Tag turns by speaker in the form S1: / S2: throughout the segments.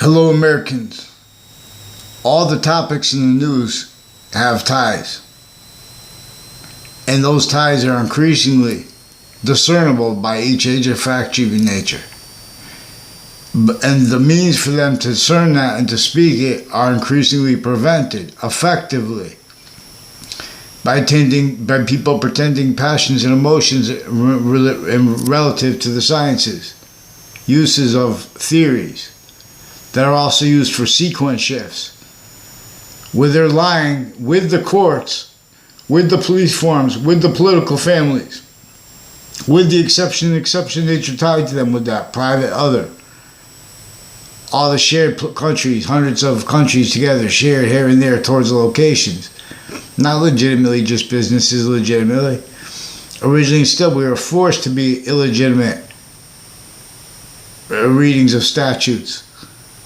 S1: Hello, Americans. All the topics in the news have ties. And those ties are increasingly discernible by each age of fact-checking nature. And the means for them to discern that and to speak it are increasingly prevented effectively by people pretending passions and emotions relative to the sciences, uses of theories that are also used for sequence shifts, where they're lying with the courts, with the police forms, with the political families, with the exception nature tied to them, with that private other. All the shared countries, hundreds of countries together, shared here and there towards the locations. Not legitimately, just businesses legitimately. Originally, still, we were forced to be illegitimate readings of statutes,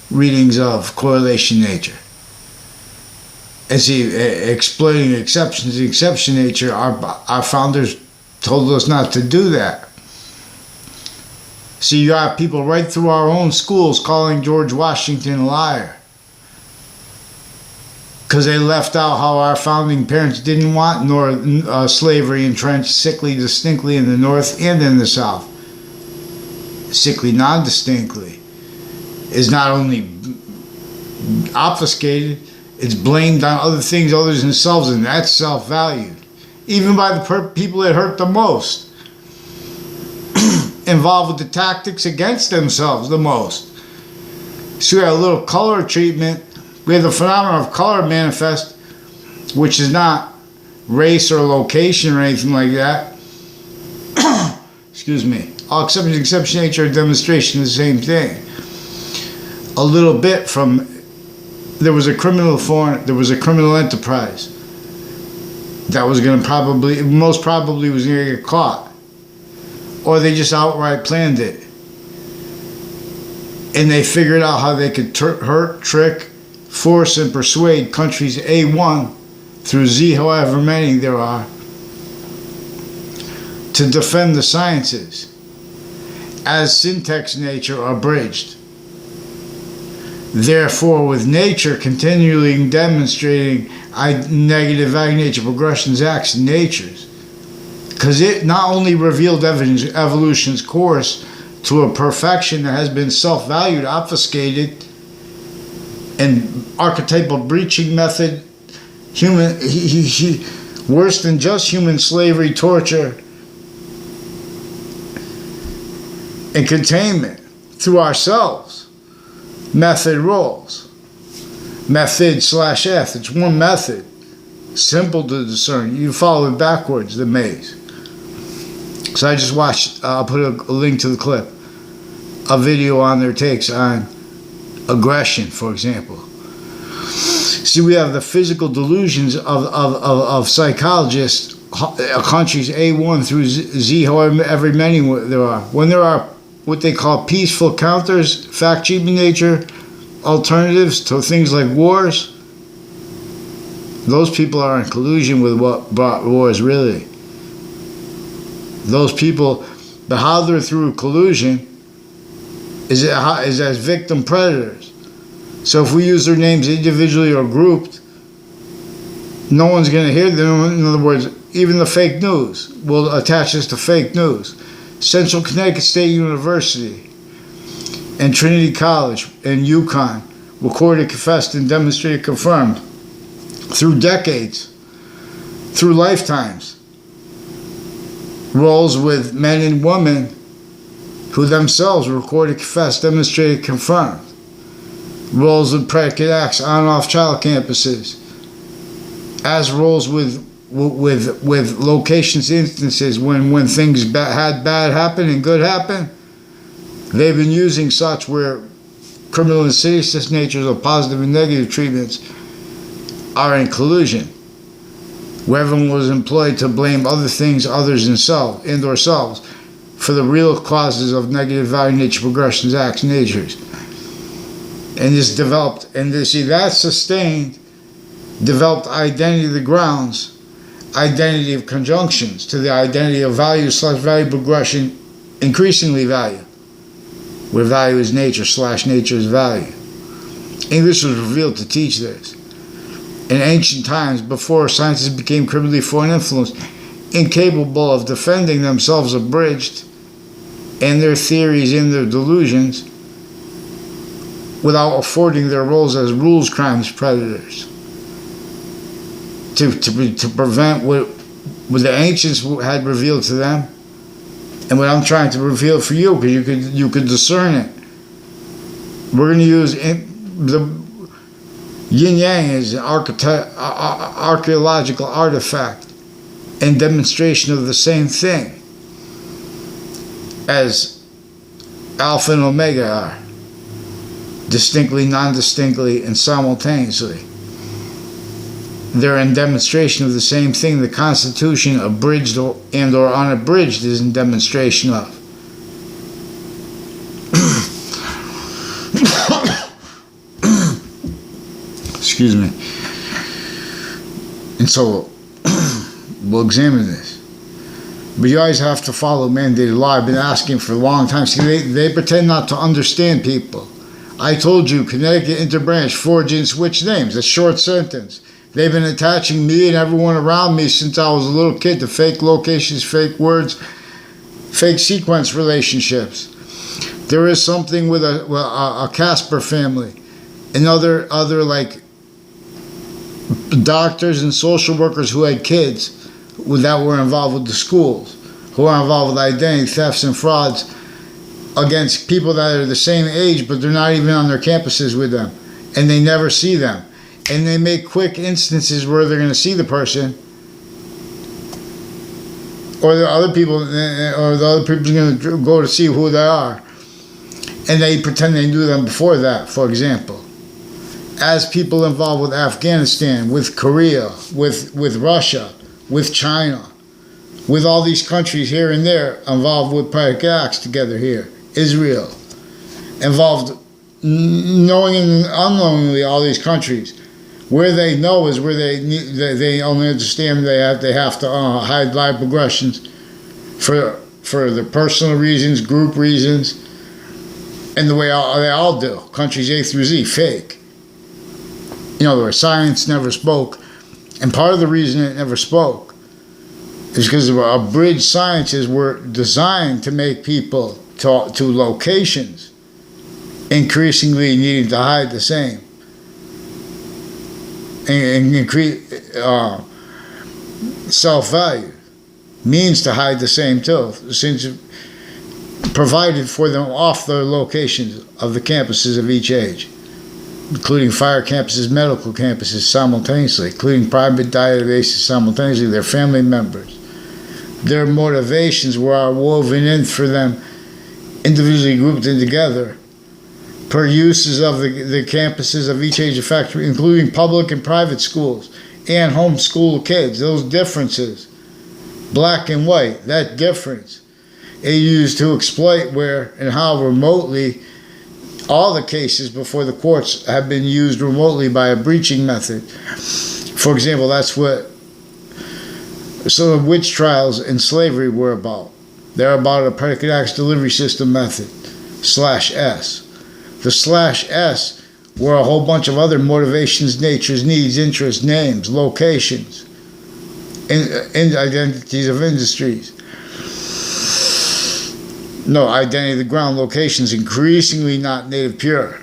S1: readings of correlation nature. And see, exploiting exceptions, exception nature, our founders told us not to do that. See, you have people right through our own schools calling George Washington a liar, because they left out how our founding parents didn't want slavery entrenched sickly distinctly in the North and in the South. Sickly non-distinctly is not only obfuscated, it's blamed on other things other than themselves, and that's self-valued, even by the people that hurt the most, involved with the tactics against themselves the most. So we have a little color treatment. We have the phenomenon of color manifest, which is not race or location or anything like that. Excuse me. All exceptions, exception nature, demonstration, the same thing. A little bit from, there was a criminal enterprise that was going to most probably was going to get caught, or they just outright planned it, and they figured out how they could hurt, trick, force, and persuade countries A1 through Z, however many there are, to defend the sciences as syntax nature abridged. Therefore, with nature continually demonstrating negative value nature progressions, acts, and natures, because it not only revealed evolution's course to a perfection that has been self-valued, obfuscated, and archetypal breaching method, worse than just human slavery, torture, and containment through ourselves. Method roles. Method/F. It's one method. Simple to discern. You follow it backwards, the maze. So I just watched, I'll put a link to the clip, a video on their takes on aggression, for example. See, we have the physical delusions of psychologists, countries A1 through Z, however many there are. When there are what they call peaceful counters, fact-checking nature, alternatives to things like wars, those people are in collusion with what brought wars, really. Those people, how they're through collusion is as victim predators. So if we use their names individually or grouped, no one's going to hear them. In other words, even the fake news will attach us to fake news. Central Connecticut State University and Trinity College and UConn recorded, confessed, and demonstrated, confirmed through decades, through lifetimes, roles with men and women who themselves recorded, confessed, demonstrated, confirmed, roles with predicate acts on and off child campuses, as roles with locations, instances when things had bad happen and good happen. They've been using such where criminal and seditious natures of positive and negative treatments are in collusion, where everyone was employed to blame other things, others, and or selves for the real causes of negative value nature progressions, acts, natures. And this developed, and see, that sustained, developed identity of the grounds, identity of conjunctions to the identity of value/value progression, increasingly value, where value is nature/nature is value. English was revealed to teach this. In ancient times, before scientists became criminally foreign influence, incapable of defending themselves, abridged, and their theories and their delusions, without affording their roles as rules, crimes, predators. To prevent what the ancients had revealed to them, and what I'm trying to reveal for you, because you could discern it. We're going to use the yin yang as an archaeological artifact and demonstration of the same thing as Alpha and Omega are, distinctly, non-distinctly, and simultaneously. They're in demonstration of the same thing the Constitution, abridged and or unabridged, is in demonstration of. Excuse me. And so, we'll examine this. But you always have to follow mandated law. I've been asking for a long time. See, they pretend not to understand people. I told you, Connecticut Interbranch, forge and switch names. A short sentence. They've been attaching me and everyone around me since I was a little kid to fake locations, fake words, fake sequence relationships. There is something with a Casper family and other like doctors and social workers who had kids that were involved with the schools, who are involved with identity thefts and frauds against people that are the same age, but they're not even on their campuses with them, and they never see them. And they make quick instances where they're going to see the person, or the other people, or the other people's going to go to see who they are, and they pretend they knew them before that. For example, as people involved with Afghanistan, with Korea, with Russia, with China, with all these countries here and there involved with predicate acts together here, Israel, involved knowing and unknowingly all these countries. Where they know is where they only understand they have to hide live progressions for their personal reasons, group reasons, and the way they all do. Countries A through Z, fake. In other words, science never spoke, and part of the reason it never spoke is because abridged sciences were designed to make people to locations increasingly needing to hide the same. And increase self-value means to hide the same too, since provided for them off the locations of the campuses of each age, including fire campuses, medical campuses simultaneously, including private databases simultaneously, their family members. Their motivations were woven in for them, individually grouped in together, per uses of the campuses of each age effect, including public and private schools and homeschool kids. Those differences, black and white, that difference, it used to exploit where and how remotely all the cases before the courts have been used remotely by a breaching method. For example, that's what some of witch trials and slavery were about. They're about a predicate acts delivery system method, /S. The /S were a whole bunch of other motivations, natures, needs, interests, names, locations, and identities of industries. No, identity of the ground, locations, increasingly not native pure.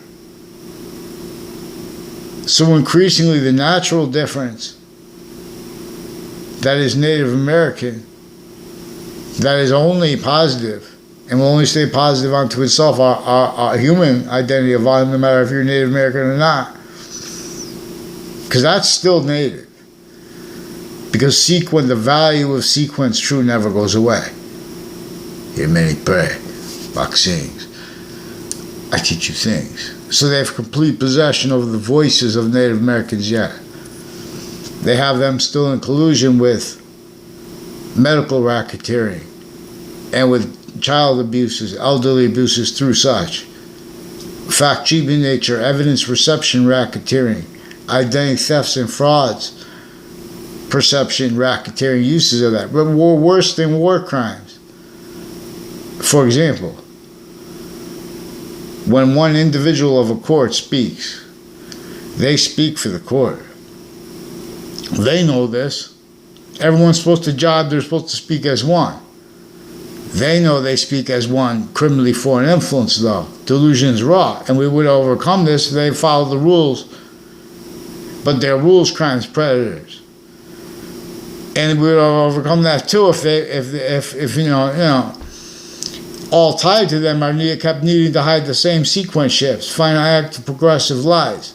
S1: So increasingly the natural difference that is Native American, that is only positive, and will only stay positive unto itself, our human identity of volume, no matter if you're Native American or not. Because that's still Native. Because the value of sequence true never goes away. Hear many pray, vaccines. I teach you things. So they have complete possession over the voices of Native Americans yet. They have them still in collusion with medical racketeering and with child abuses, elderly abuses through such. Fact-cheap in nature, evidence reception racketeering, identity thefts and frauds, perception racketeering, uses of that. But worse than war crimes. For example, when one individual of a court speaks They speak for the court. They know this. Everyone's supposed to job, they're supposed to speak as one. They know they speak as one. Criminally foreign influence, though. Delusion is raw. And we would overcome this if they followed the rules. But they're rules, crimes, predators. And we would overcome that too if you know, all tied to them kept needing to hide the same sequence shifts, final act of progressive lies.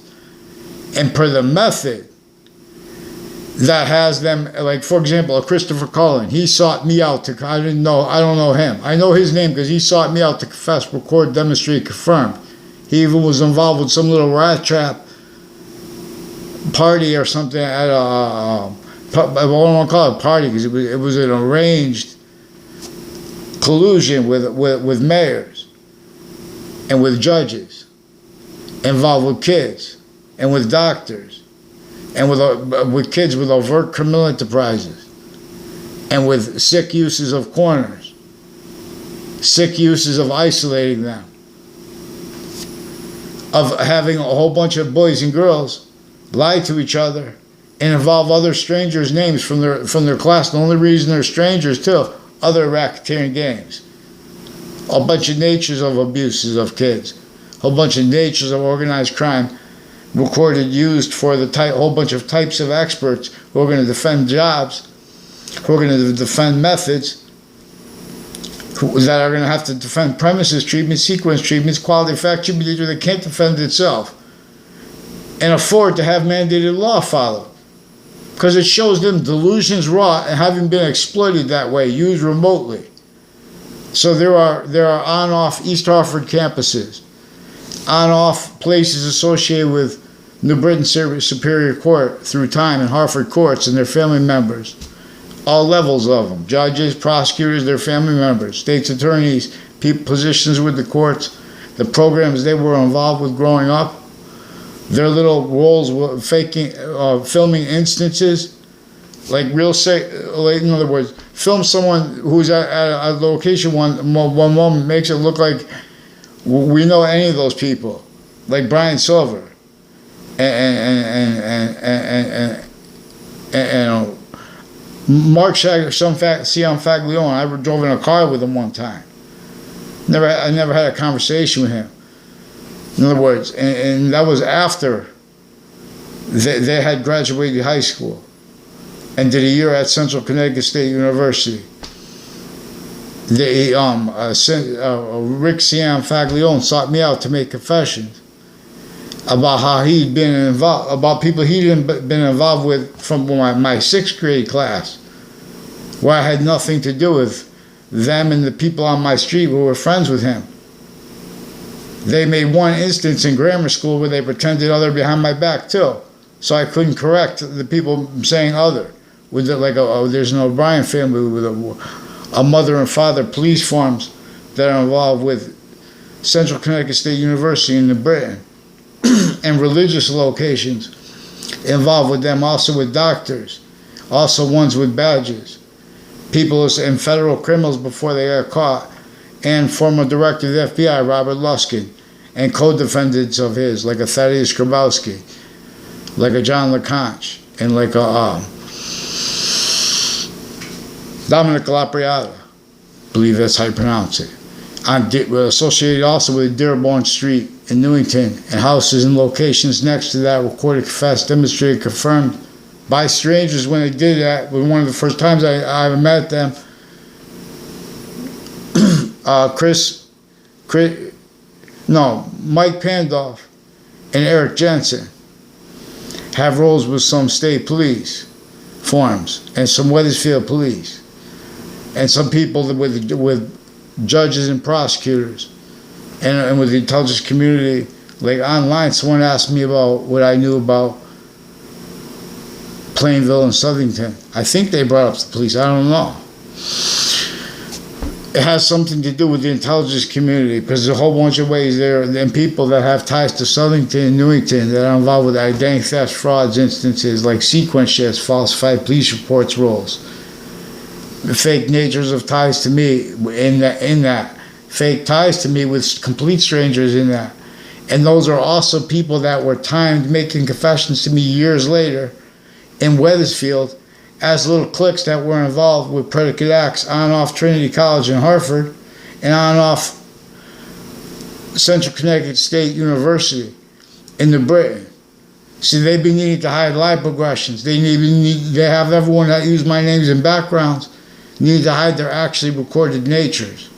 S1: And per the method that has them, like for example, a Christopher Cullen, he sought me out I don't know him. I know his name because he sought me out to confess, record, demonstrate, confirm. He even was involved with some little rat trap party or something at I don't want to call it a party because it was an arranged collusion with mayors and with judges, involved with kids and with doctors, and with kids with overt criminal enterprises, and with sick uses of corners, sick uses of isolating them, of having a whole bunch of boys and girls lie to each other and involve other strangers' names from their class. The only reason they're strangers too, other racketeering games. A bunch of natures of abuses of kids, a whole bunch of natures of organized crime, recorded, used for the whole bunch of types of experts who are going to defend jobs, who are going to defend methods, that are going to have to defend premises treatments, sequence treatments, quality effect treatments, they can't defend itself, and afford to have mandated law followed. Because it shows them delusions raw and having been exploited that way, used remotely. So there are on-off East Hartford campuses, on-off places associated with New Britain Superior Court through time and Hartford courts and their family members, all levels of them, judges, prosecutors, their family members, state's attorneys, positions with the courts, the programs they were involved with growing up, their little roles were filming instances, like in other words, film someone who's at a location one moment, makes it look like we know any of those people, like Brian Silver, and Mark Faglione. I drove in a car with him one time. I never had a conversation with him. In other words, and that was after they had graduated high school and did a year at Central Connecticut State University. Rick Cian Faglione sought me out to make confessions about how he'd been involved, about people he'd been involved with from my sixth grade class, where I had nothing to do with them and the people on my street who were friends with him. They made one instance in grammar school where they pretended other behind my back too, so I couldn't correct the people saying other. With there's an O'Brien family with a mother and father police forms that are involved with Central Connecticut State University in New Britain, and religious locations involved with them, also with doctors, also ones with badges, people and federal criminals before they got caught, and former director of the F.B.I, Robert Luskin, and co-defendants of his, like a Thaddeus Grabowski, like a John LeConte, and like a Dominic Lapriata, I believe that's how you pronounce it. Associated also with Dearborn Street in Newington, and houses and locations next to that, recorded, confessed, demonstrated, confirmed by strangers when they did that. One of the first times I ever met them, Mike Pandolf and Eric Jensen have roles with some state police forms and some Wethersfield police, and some people with judges and prosecutors, and with the intelligence community. Like online, someone asked me about what I knew about Plainville and Southington. I think they brought up the police. I don't know. It has something to do with the intelligence community, because there's a whole bunch of ways there, and people that have ties to Southington and Newington that are involved with identity theft, frauds, instances like sequence shifts, falsified police reports, roles, the fake natures of ties to me in that fake ties to me with complete strangers in that, And those are also people that were timed making confessions to me years later in Wethersfield as little cliques that were involved with predicate acts on and off Trinity College in Hartford and on and off Central Connecticut State University in New Britain. See, they've been needing to hide lie progressions. They have everyone that used my names and backgrounds need to hide their actually recorded natures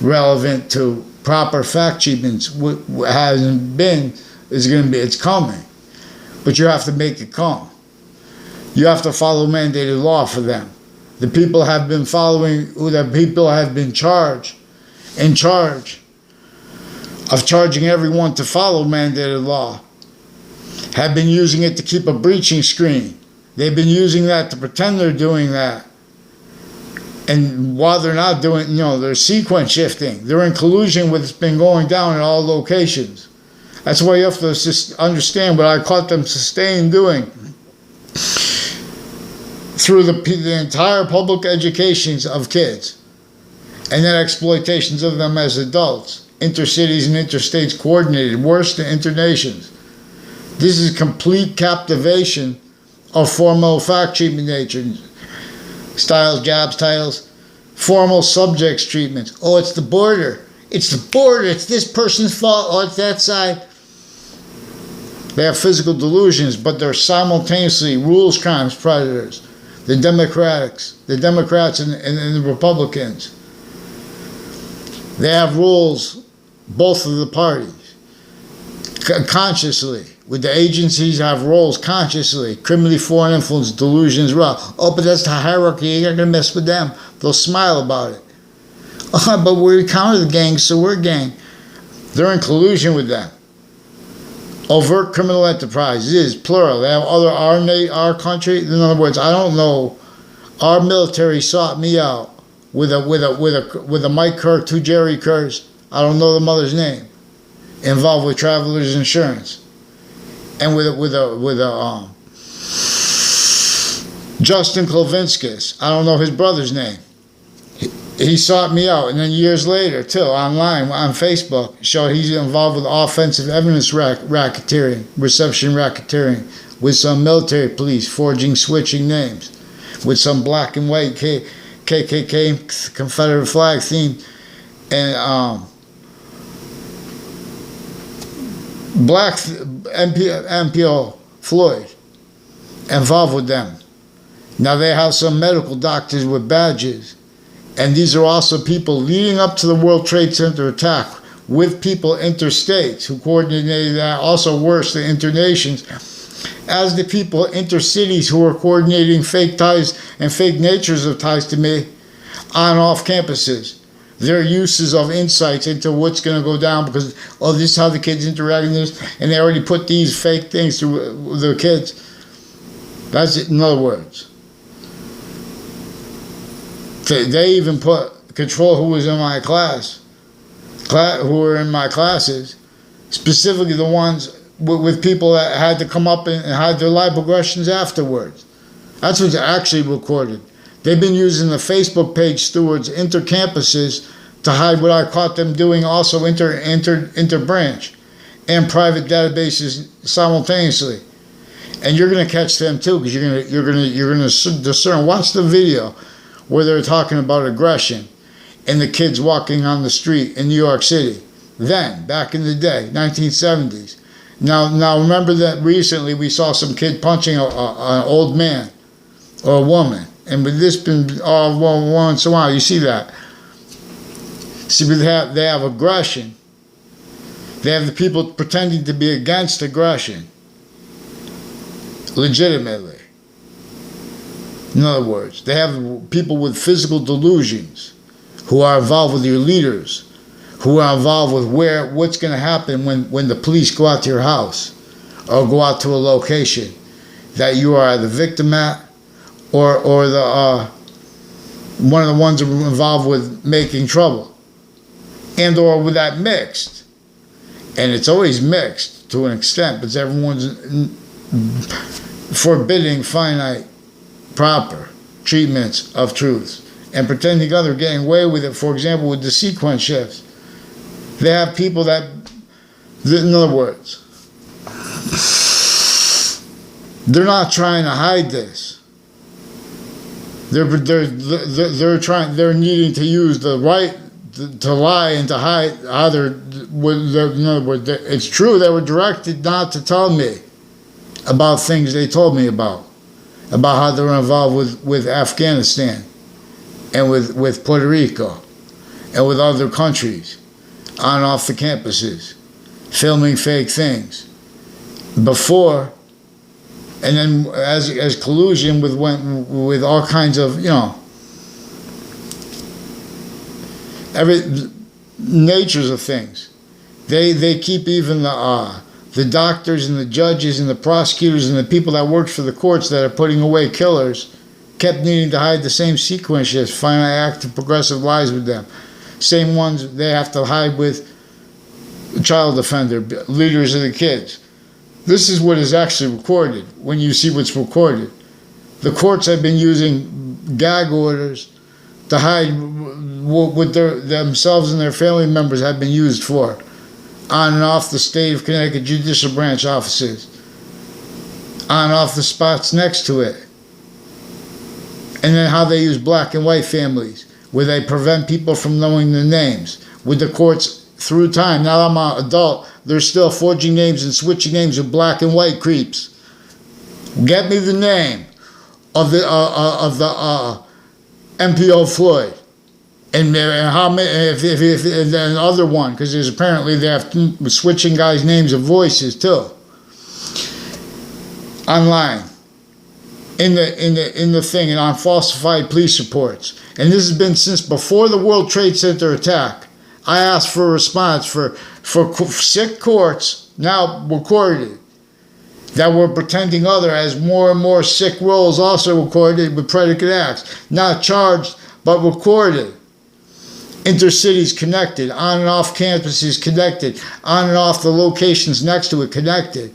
S1: relevant to proper fact treatments. What hasn't been is going to be, it's coming. But you have to make it come. You have to follow mandated law for them. The people have been following, the people have been in charge of charging everyone to follow mandated law, have been using it to keep a breaching screen. They've been using that to pretend they're doing that. And while they're not doing, they're sequence shifting. They're in collusion with what's been going down at all locations. That's why you have to understand what I caught them sustained doing through the entire public educations of kids, and then exploitations of them as adults, intercities and interstates coordinated, worse than internations. This is complete captivation of formal fact treatment nature. Styles, jobs, titles, formal subjects treatments. Oh, it's the border. It's the border. It's this person's fault. Oh, it's that side. They have physical delusions, but they're simultaneously rules, crimes, predators. The Democrats and the Republicans. They have rules, both of the parties, consciously. With the agencies have roles consciously, criminally foreign influence, delusions, well. Oh, but that's the hierarchy, you're not going to mess with them. They'll smile about it. Oh, but we counter the gang, so we're gang. They're in collusion with them. Overt criminal enterprise, it is plural. They have our country, in other words, I don't know, our military sought me out with a Mike Kerr, 2 Jerry Kerrs, I don't know the mother's name, involved with Travelers Insurance. And with a Justin Klovinskis, I don't know his brother's name. He sought me out, and then years later, too, online on Facebook, showed he's involved with offensive evidence racketeering, reception racketeering, with some military police forging, switching names, with some black and white KKK Confederate flag theme, and black MPO Floyd involved with them. Now they have some medical doctors with badges, and these are also people leading up to the World Trade Center attack with people interstates who coordinated that, also worse, the internations, as the people intercities who are coordinating fake ties and fake natures of ties to me on and off campuses. Their uses of insights into what's going to go down because, oh, this is how the kids interact in this, and they already put these fake things through their kids. That's it, in other words. They even control who was in my class, who were in my classes, specifically the ones with people that had to come up and hide their lie progressions afterwards. That's what's actually recorded. They've been using the Facebook page stewards intercampuses to hide what I caught them doing, also interbranch and private databases simultaneously. And you're going to catch them too, because you're going to discern. Watch the video where they're talking about aggression and the kids walking on the street in New York City. Then, back in the day, 1970s. Now remember that recently we saw some kid punching an old man or a woman. And with this been once in a while, you see that. See, they have aggression. They have the people pretending to be against aggression. Legitimately. In other words, they have people with physical delusions who are involved with your leaders, who are involved with what's going to happen when the police go out to your house or go out to a location that you are the victim at, or the one of the ones involved with making trouble, and or with that mixed. And it's always mixed to an extent, but everyone's forbidding finite, proper treatments of truths and pretending others are getting away with it. For example, with the sequence shifts, they have people that In other words, they're not trying to hide this. They're needing to use the right to lie and to hide how they're. In other words, it's true they were directed not to tell me about things they told me about how they were involved with Afghanistan and with Puerto Rico and with other countries on and off the campuses, filming fake things before. And then as collusion with all kinds of, every natures of things. They keep even the doctors and the judges and the prosecutors and the people that work for the courts that are putting away killers kept needing to hide the same sequence shifts, finally act of progressive lies with them. Same ones they have to hide with child offender, leaders of the kids. This is what is actually recorded when you see what's recorded. The courts have been using gag orders to hide what themselves and their family members have been used for on and off the state of Connecticut judicial branch offices, on and off the spots next to it. And then how they use black and white families, where they prevent people from knowing the names. With the courts through time, now I'm an adult, they're still forging names and switching names with black and white creeps. Get me the name of the MPO Floyd, and how many? If and other one, because there's apparently they have switching guys' names and voices too. Online, in the thing, and on falsified police reports, and this has been since before the World Trade Center attack. I asked for a response for sick courts now recorded that were pretending other as more and more sick roles also recorded with predicate acts, not charged but recorded. Intercities connected, on and off campuses connected, on and off the locations next to it connected.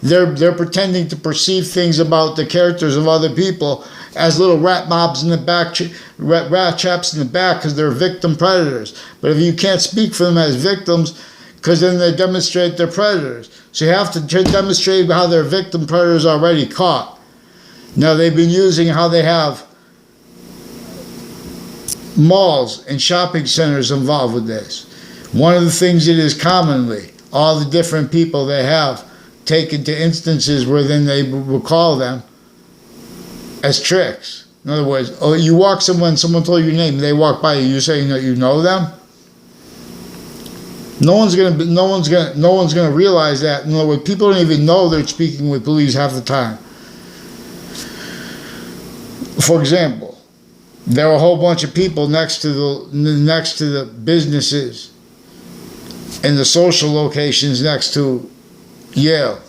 S1: They're pretending to perceive things about the characters of other people as little rat mobs in the back, rat chaps in the back, because they're victim predators. But if you can't speak for them as victims, because then they demonstrate they're predators. So you have to demonstrate how they're victim predators already caught. Now they've been using how they have malls and shopping centers involved with this. One of the things it is commonly, all the different people they have taken to instances where then they recall them as tricks. In other words, you walk someone told you your name, they walk by you, you say you know them. No one's gonna realize that. In other words, people don't even know they're speaking with police half the time. For example, there are a whole bunch of people next to the businesses and the social locations next to Yale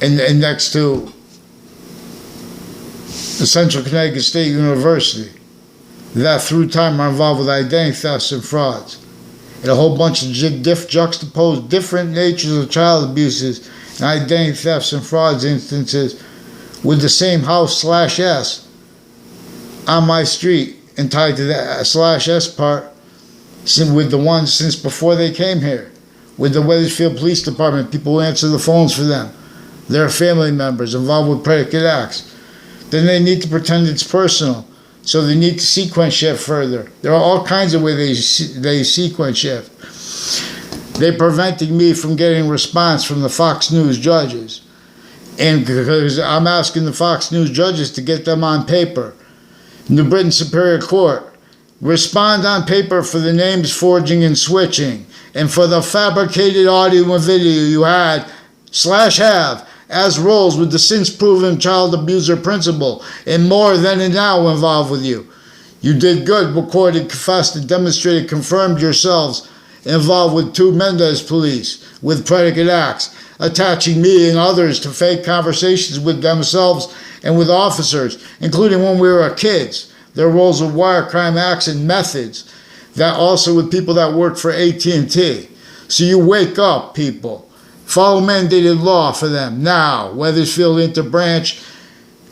S1: and next to the Central Connecticut State University that through time are involved with identity thefts and frauds. And a whole bunch of juxtaposed different natures of child abuses and identity thefts and frauds instances with the same house /S on my street, and tied to that /S part with the ones since before they came here. With the Wethersfield Police Department, people who answer the phones for them, their family members involved with predicate acts. Then they need to pretend it's personal. So they need to sequence shift further. There are all kinds of ways they sequence shift. They're preventing me from getting response from the Fox News judges. And because I'm asking the Fox News judges to get them on paper. New Britain Superior Court, respond on paper for the names forging and switching, and for the fabricated audio and video you had /have as roles with the since proven child abuser principal and more then and now involved with you. You did good, recorded, confessed, and demonstrated, confirmed yourselves involved with 2 Mendez police with predicate acts, attaching me and others to fake conversations with themselves and with officers, including when we were kids, their roles of wire crime acts and methods, that also with people that work for AT&T. So you wake up, people. Follow mandated law for them now. Wethersfield Interbranch,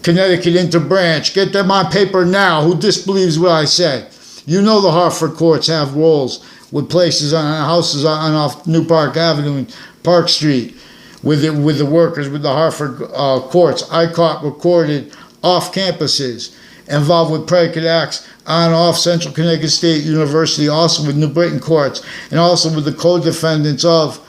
S1: Connecticut Interbranch. Get them on paper now. Who disbelieves what I said? You know the Hartford courts have roles with places on houses on off New Park Avenue and Park Street, with the workers, with the Hartford courts. I caught recorded off campuses, involved with predicate acts on and off Central Connecticut State University, also with New Britain courts, and also with the co-defendants of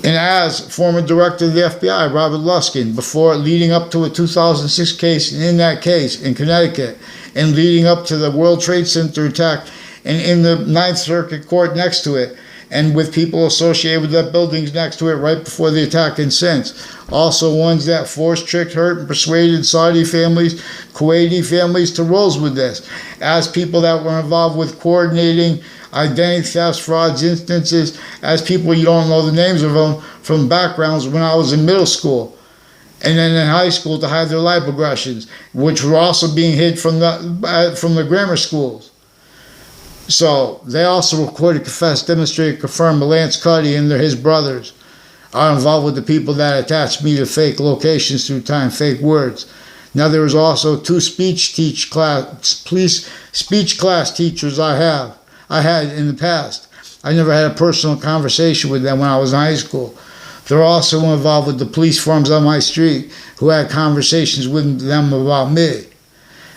S1: and as former director of the F.B.I, Robert Luskin, before leading up to a 2006 case, and in that case in Connecticut, and leading up to the World Trade Center attack, and in the Ninth Circuit Court next to it, and with people associated with that buildings next to it right before the attack and since. Also ones that forced, tricked, hurt, and persuaded Saudi families, Kuwaiti families to roles with this, as people that were involved with coordinating identity thefts, frauds, instances, as people you don't know the names of them from backgrounds when I was in middle school and then in high school to hide their life progressions, which were also being hid from the grammar schools. So they also recorded, confessed, demonstrated, confirmed Lance Cuddy and his brothers are involved with the people that attached me to fake locations through time, fake words. Now there was also two speech class teachers I had in the past. I never had a personal conversation with them when I was in high school. They're also involved with the police forms on my street who had conversations with them about me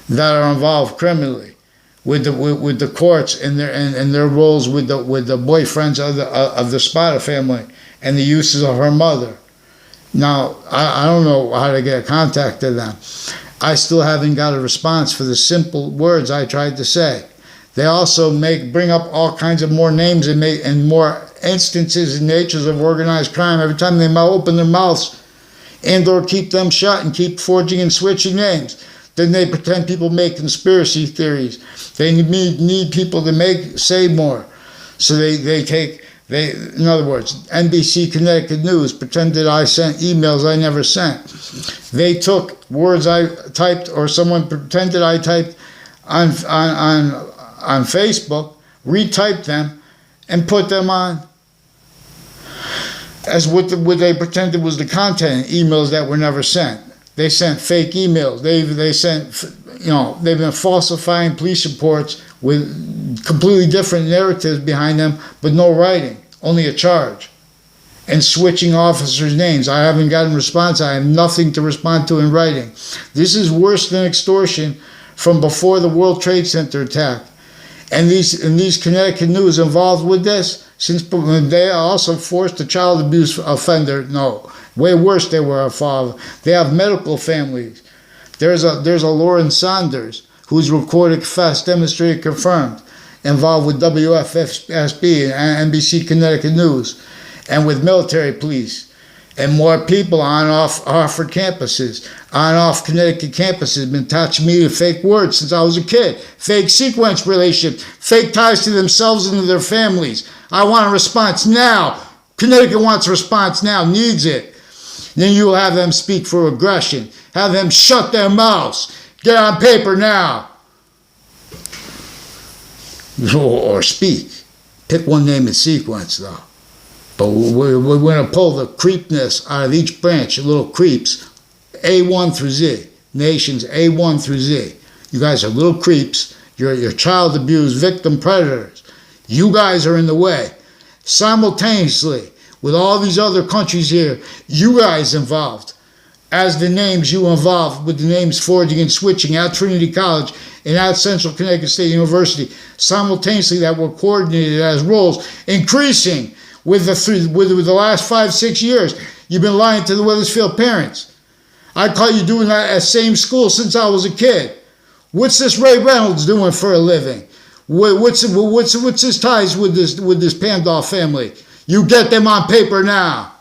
S1: that are involved criminally with the courts and their roles with the boyfriends of the Spada family and the uses of her mother. Now, I don't know how to get contact to them. I still haven't got a response for the simple words I tried to say. They also bring up all kinds of more names and more instances and natures of organized crime every time they open their mouths and or keep them shut and keep forging and switching names. Then they pretend people make conspiracy theories. They need people to say more. So in other words, NBC Connecticut News pretended I sent emails I never sent. They took words I typed or someone pretended I typed on Facebook, retyped them, and put them on as what they pretended was the content, emails that were never sent. They sent fake emails. They've been falsifying police reports with completely different narratives behind them, but no writing, only a charge, and switching officers' names. I haven't gotten a response. I have nothing to respond to in writing. This is worse than extortion from before the World Trade Center attack. And these Connecticut News involved with this, since they also forced a child abuse offender. No, way worse. They were a father. They have medical families. There's a Lauren Saunders who's recorded, confessed, demonstrated, confirmed, involved with WFSB and NBC Connecticut News, and with military police. And more people on and off Hartford campuses, on and off Connecticut campuses, been attaching me to fake words since I was a kid. Fake sequence relationships, fake ties to themselves and to their families. I want a response now. Connecticut wants a response now, needs it. Then you will have them speak for aggression. Have them shut their mouths. Get on paper now. Or speak. Pick one name in sequence, though. But we're going to pull the creepness out of each branch, little creeps, A1 through Z, nations A1 through Z. You guys are little creeps. You're child abuse victim predators. You guys are in the way. Simultaneously, with all these other countries here, you guys involved, as the names you involved with the names forging and switching at Trinity College and at Central Connecticut State University, simultaneously that were coordinated as roles, increasing with the last 5-6 years. You've been lying to the Wethersfield parents. I caught you doing that at same school since I was a kid. What's this Ray Reynolds doing for a living? What's his ties with this Pandolf family? You get them on paper now.